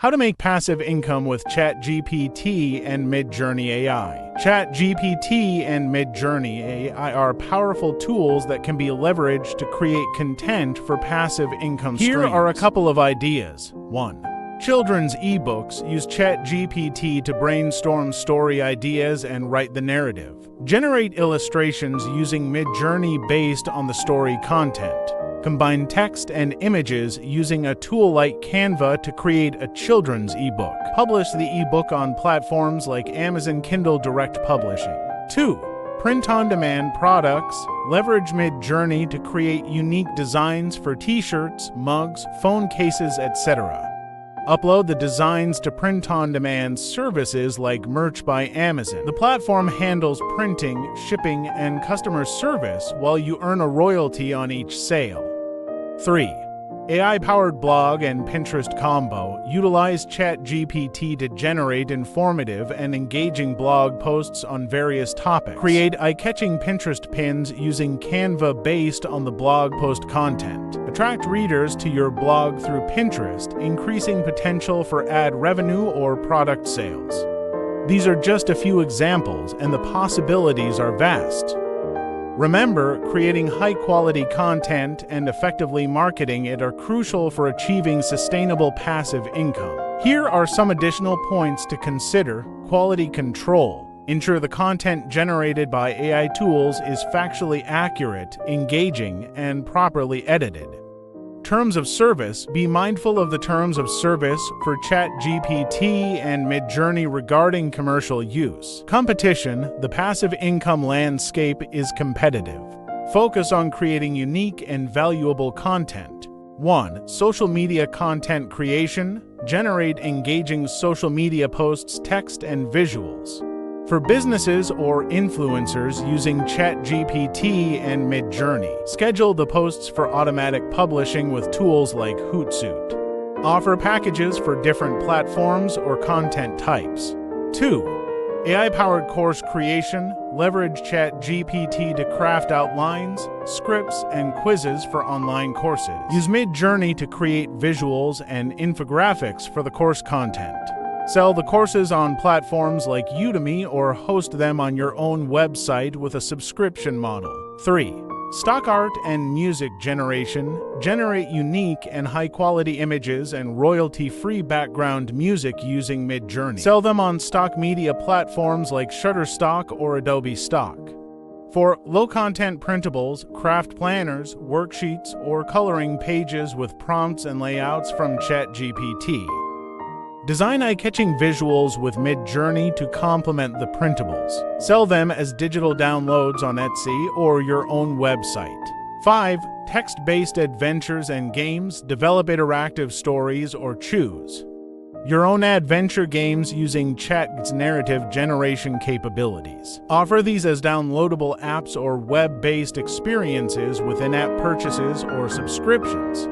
How to make passive income with ChatGPT and Midjourney AI. ChatGPT and Midjourney AI are powerful tools that can be leveraged to create content for passive income streams. Here are a couple of ideas. 1. Children's ebooks use ChatGPT to brainstorm story ideas and write the narrative. Generate illustrations using Midjourney based on the story content. Combine text and images using a tool like Canva to create a children's ebook. Publish the ebook on platforms like Amazon Kindle Direct Publishing. 2. Print-on-demand products. Leverage Midjourney to create unique designs for t-shirts, mugs, phone cases, etc. Upload the designs to print-on-demand services like Merch by Amazon. The platform handles printing, shipping, and customer service while you earn a royalty on each sale. 3. AI-powered blog and Pinterest combo. Utilize ChatGPT to generate informative and engaging blog posts on various topics. Create eye-catching Pinterest pins using Canva based on the blog post content. Attract readers to your blog through Pinterest, increasing potential for ad revenue or product sales. These are just a few examples, and the possibilities are vast. Remember, creating high-quality content and effectively marketing it are crucial for achieving sustainable passive income. Here are some additional points to consider. Quality control. Ensure the content generated by AI tools is factually accurate, engaging, and properly edited. Terms of service. Be mindful of the terms of service for ChatGPT and Midjourney regarding commercial use. Competition. The passive income landscape is competitive. Focus on creating unique and valuable content. 1. Social media content creation. Generate engaging social media posts, text, and visuals. For businesses or influencers using ChatGPT and Midjourney, schedule the posts for automatic publishing with tools like Hootsuite. Offer packages for different platforms or content types. 2. AI-powered course creation. Leverage ChatGPT to craft outlines, scripts, and quizzes for online courses. Use Midjourney to create visuals and infographics for the course content. Sell the courses on platforms like Udemy or host them on your own website with a subscription model. 3. Stock art and music generation. Generate unique and high-quality images and royalty-free background music using Midjourney. Sell them on stock media platforms like Shutterstock or Adobe Stock. For low-content printables, craft planners, worksheets, or coloring pages with prompts and layouts from ChatGPT. Design eye-catching visuals with Midjourney to complement the printables. Sell them as digital downloads on Etsy or your own website. 5. Text-based adventures and games. Develop interactive stories or choose your own adventure games using Chat's narrative generation capabilities. Offer these as downloadable apps or web-based experiences with in-app purchases or subscriptions.